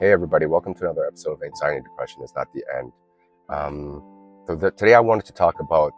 Hey everybody, welcome to another episode of Anxiety and Depression is Not the End. Today I wanted to talk about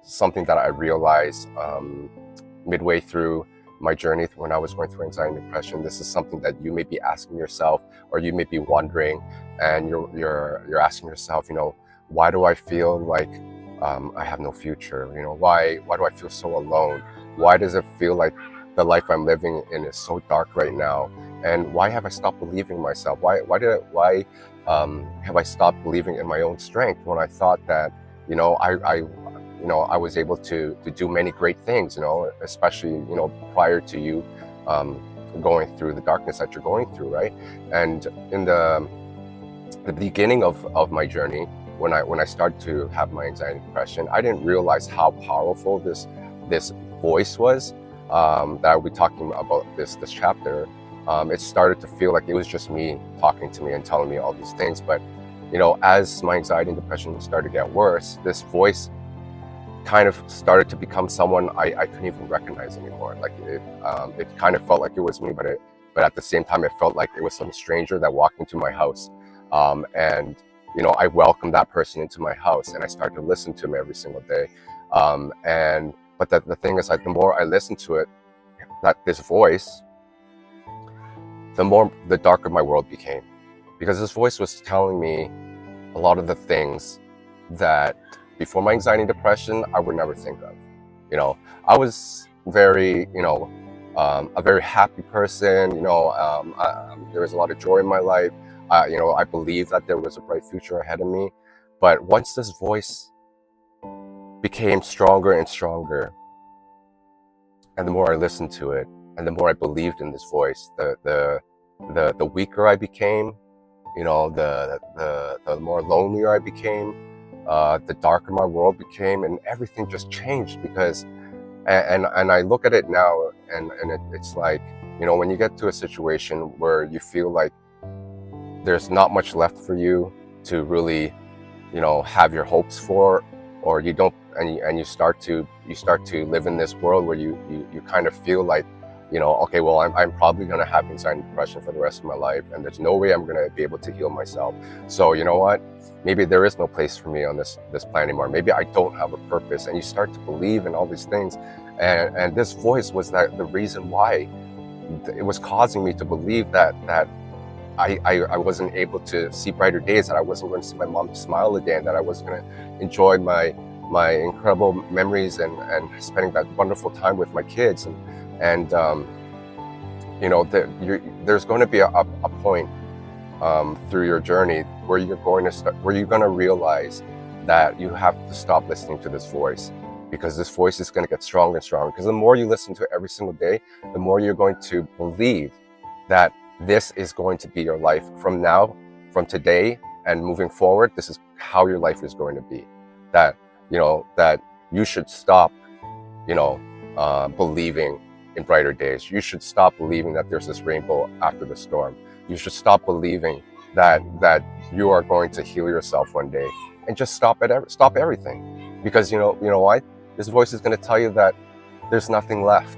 something that I realized midway through my journey when I was going through anxiety and depression. This is something that you may be asking yourself, or you may be wondering, and you're asking yourself, why do I feel like I have no future? Why do I feel so alone? Why does it feel like the life I'm living in is so dark right now? And why have I stopped believing in myself? Why have I stopped believing in my own strength when I thought that, I was able to do many great things, especially, prior to you going through the darkness that you're going through, right? And in the beginning of my journey, when I started to have my anxiety and depression, I didn't realize how powerful this voice was that I'll be talking about this chapter. It started to feel like it was just me talking to me and telling me all these things. But, as my anxiety and depression started to get worse, this voice kind of started to become someone I couldn't even recognize anymore. Like it kind of felt like it was me, but at the same time, it felt like it was some stranger that walked into my house. And I welcomed that person into my house, and I started to listen to him every single day. But the thing is, like, the more I listened to it, this voice, the darker my world became, because this voice was telling me a lot of the things that before my anxiety and depression I would never think of. I was very, a very happy person. There was a lot of joy in my life. I believed that there was a bright future ahead of me. But once this voice became stronger and stronger, and the more I listened to it, and the more I believed in this voice, the weaker I became. The more lonelier I became, the darker my world became, and everything just changed. Because, and I look at it now, and it's like, when you get to a situation where you feel like there's not much left for you to really, have your hopes for, or you don't, and you start to live in this world where you kind of feel like, okay, well, I'm probably going to have anxiety and depression for the rest of my life, and there's no way I'm going to be able to heal myself. So you know what? Maybe there is no place for me on this planet anymore. Maybe I don't have a purpose, and you start to believe in all these things. And this voice was the reason why it was causing me to believe that I wasn't able to see brighter days, that I wasn't going to see my mom smile again, that I wasn't going to enjoy my incredible memories and spending that wonderful time with my kids. And there's going to be a point through your journey where you're going to realize that you have to stop listening to this voice, because this voice is going to get stronger and stronger. Because the more you listen to it every single day, the more you're going to believe that this is going to be your life from today and moving forward. This is how your life is going to be. That you should stop, believing in brighter days. You should stop believing that there's this rainbow after the storm. You should stop believing that you are going to heal yourself one day, and just stop everything. Because you know what? This voice is going to tell you that there's nothing left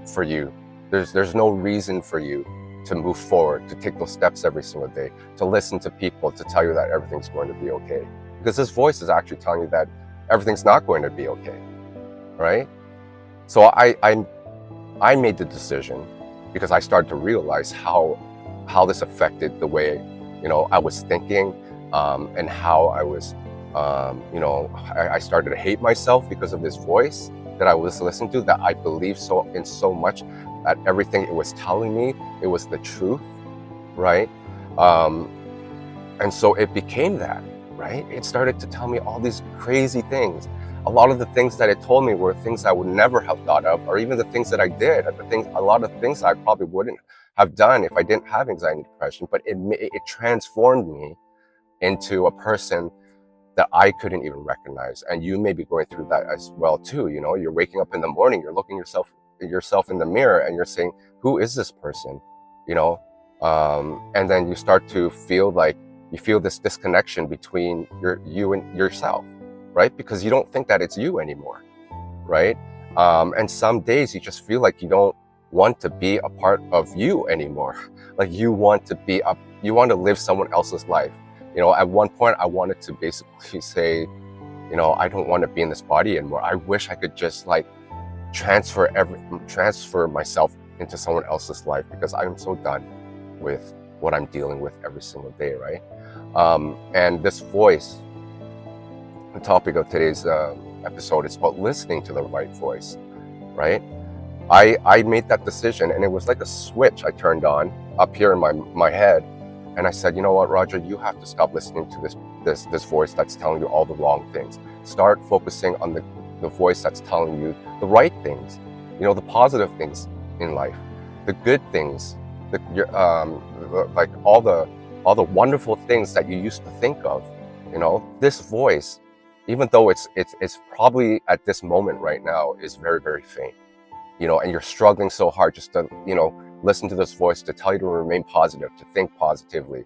for you. There's no reason for you to move forward, to take those steps every single day, to listen to people to tell you that everything's going to be okay. Because this voice is actually telling you that everything's not going to be okay, right? So I made the decision, because I started to realize how this affected the way, I was thinking, and how I was, I started to hate myself because of this voice that I was listening to, that I believed so much, that everything it was telling me, it was the truth, right? And so it became that, right? It started to tell me all these crazy things. A lot of the things that it told me were things I would never have thought of, or even the things that I did, a lot of things I probably wouldn't have done if I didn't have anxiety and depression. But it transformed me into a person that I couldn't even recognize. And you may be going through that as well too. You're waking up in the morning, you're looking yourself in the mirror, and you're saying, who is this person? And then you start to feel like you feel this disconnection between you and yourself, right? Because you don't think that it's you anymore, right? And some days you just feel like you don't want to be a part of you anymore. Like you want to be you want to live someone else's life. At one point I wanted to basically say, I don't want to be in this body anymore. I wish I could just like transfer myself into someone else's life, because I'm so done with what I'm dealing with every single day, right? And this voice, the topic of today's episode, is about listening to the right voice, right? I made that decision, and it was like a switch I turned on up here in my head, and I said, you know what, Roger, you have to stop listening to this voice that's telling you all the wrong things. Start focusing on the voice that's telling you the right things, the positive things in life, the good things, like all the wonderful things that you used to think of. This voice, even though it's probably at this moment right now is very, very faint, and you're struggling so hard just to, listen to this voice to tell you to remain positive, to think positively,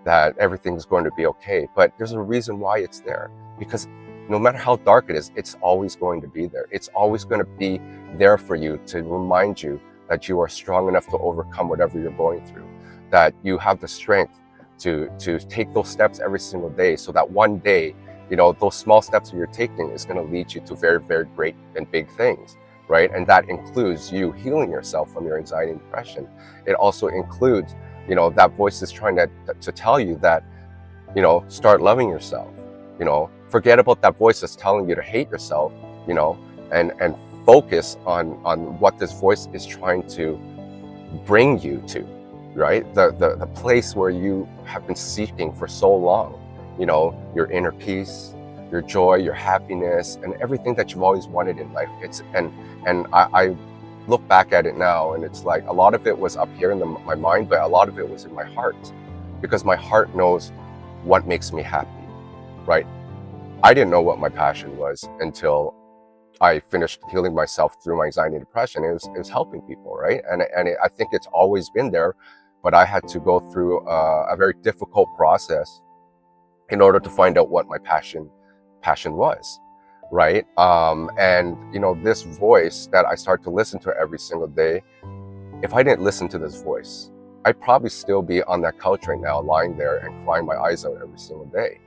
that everything's going to be okay. But there's a reason why it's there, because no matter how dark it is, it's always going to be there. It's always going to be there for you to remind you that you are strong enough to overcome whatever you're going through, that you have the strength to take those steps every single day, so that one day, those small steps that you're taking is going to lead you to very, very great and big things, right? And that includes you healing yourself from your anxiety and depression. It also includes, that voice is trying to tell you that, start loving yourself, forget about that voice that's telling you to hate yourself, and focus on what this voice is trying to bring you to, right? The place where you have been seeking for so long, your inner peace, your joy, your happiness, and everything that you've always wanted in life. And I look back at it now, and it's like a lot of it was up here in my mind, but a lot of it was in my heart, because my heart knows what makes me happy, right? I didn't know what my passion was until I finished healing myself through my anxiety and depression. It was helping people, right? And I think it's always been there, but I had to go through a very difficult process in order to find out what my passion was, right? And this voice that I start to listen to every single day, if I didn't listen to this voice, I'd probably still be on that couch right now, lying there and crying my eyes out every single day,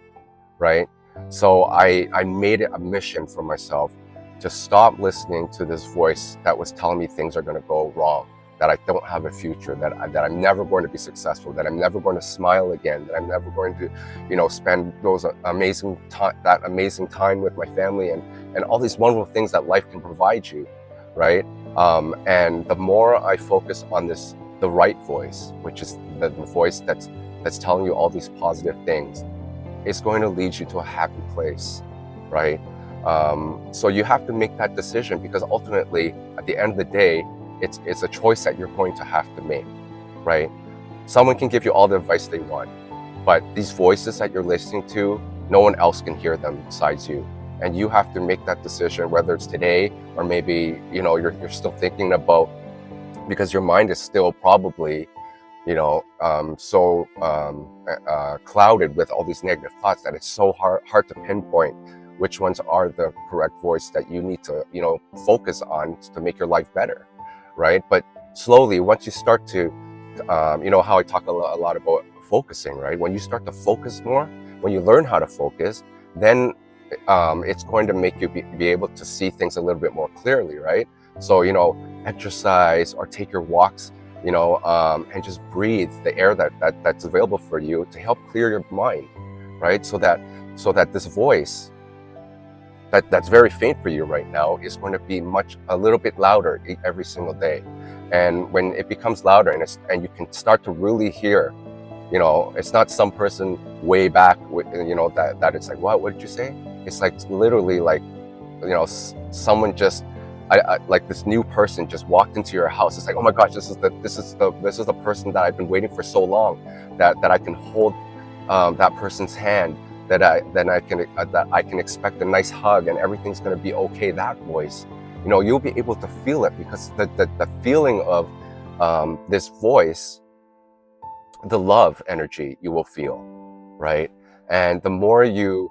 right? So I made it a mission for myself to stop listening to this voice that was telling me things are going to go wrong, that I don't have a future, that I'm never going to be successful, that I'm never going to smile again, that I'm never going to, spend that amazing time with my family, and all these wonderful things that life can provide you, right? And the more I focus on the right voice, which is the voice that's telling you all these positive things, it's going to lead you to a happy place, right? So you have to make that decision, because ultimately, at the end of the day, it's a choice that you're going to have to make, right? Someone can give you all the advice they want, but these voices that you're listening to, no one else can hear them besides you. And you have to make that decision, whether it's today or maybe, you're still thinking about, because your mind is still probably, clouded with all these negative thoughts that it's so hard to pinpoint which ones are the correct voice that you need to, focus on to make your life better, right? But slowly, once you start to, how I talk a lot about focusing, right? When you start to focus more, when you learn how to focus, then it's going to make you be able to see things a little bit more clearly, right? So, exercise or take your walks, and just breathe the air that's available for you to help clear your mind, right? So that this voice that's very faint for you right now is going to be a little bit louder every single day. And when it becomes louder and you can start to really hear, it's not some person way back with, that it's like, what did you say? It's like literally like, someone just, like this new person just walked into your house. It's like, oh my gosh, this is the person that I've been waiting for so long, that I can hold that person's hand, that I can expect a nice hug and everything's going to be okay. That voice, you'll be able to feel it, because the feeling of this voice, the love energy you will feel, right? And the more you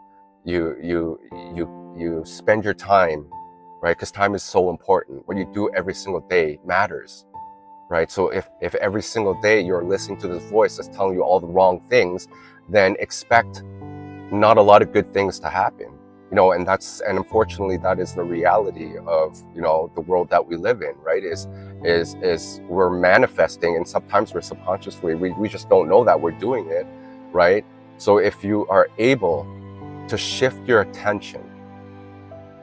spend your time, right? Because time is so important. What you do every single day matters, right? So if every single day you're listening to this voice that's telling you all the wrong things, then expect not a lot of good things to happen. And unfortunately that is the reality of, the world that we live in, right? Is we're manifesting, and sometimes we're subconsciously, we just don't know that we're doing it, right? So if you are able to shift your attention,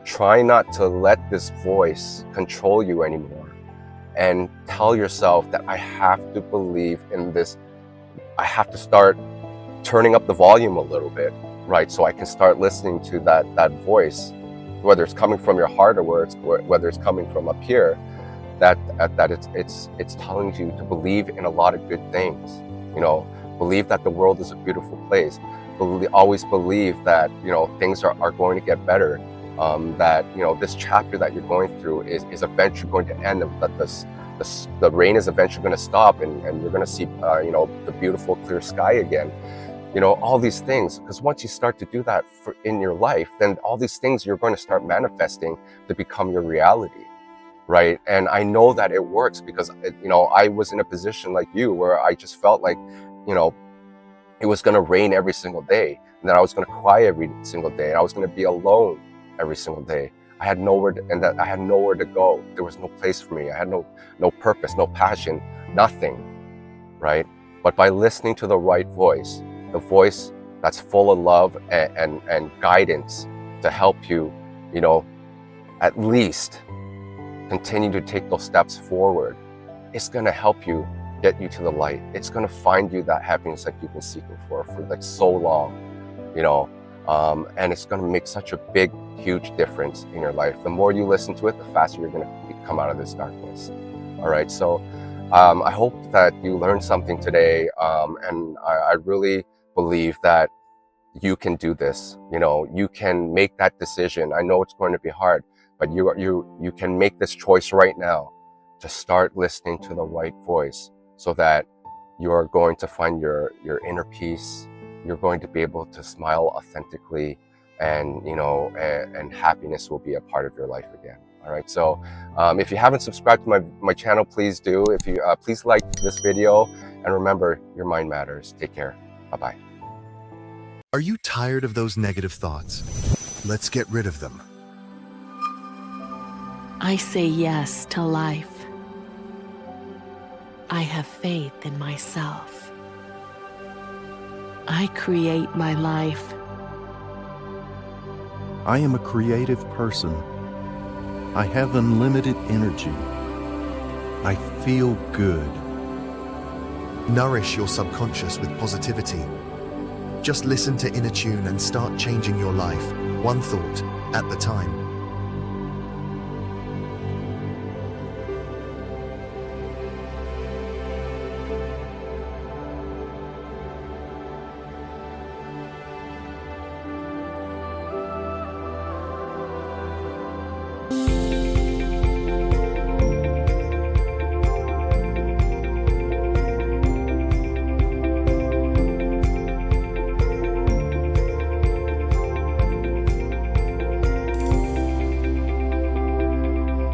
try not to let this voice control you anymore, and tell yourself that I have to believe in this. I have to start turning up the volume a little bit, right? So I can start listening to that voice, whether it's coming from your heart or whether it's coming from up here, that it's telling you to believe in a lot of good things. Believe that the world is a beautiful place. Always believe that things are going to get better. That this chapter that you're going through is eventually going to end, and that the rain is eventually going to stop, and you're going to see the beautiful clear sky again. All these things, because once you start to do that in your life, then all these things you're going to start manifesting to become your reality, right? And I know that it works because I was in a position like you where I just felt like it was going to rain every single day, and then I was going to cry every single day, and I was going to be alone every single day. I had nowhere to go. There was no place for me. I had no purpose, no passion, nothing, right? But by listening to the right voice, the voice that's full of love and guidance to help you, at least continue to take those steps forward, it's going to help you get you to the light. It's going to find you that happiness that you've been seeking for like so long, and it's going to make such a big, huge difference in your life. The more you listen to it, the faster you're going to come out of this darkness. All right. So I hope that you learned something today. And I really believe that you can do this. You can make that decision. I know it's going to be hard, but you can make this choice right now to start listening to the right voice, so that you are going to find your inner peace. You're going to be able to smile authentically, and and happiness will be a part of your life again. All right. So if you haven't subscribed to my channel, please do. If you please like this video, and remember, your mind matters. Take care. Bye-bye. Are you tired of those negative thoughts? Let's get rid of them. I say yes to life. I have faith in myself. I create my life. I am a creative person. I have unlimited energy. I feel good. Nourish your subconscious with positivity. Just listen to Inner Tune and start changing your life, one thought at a time.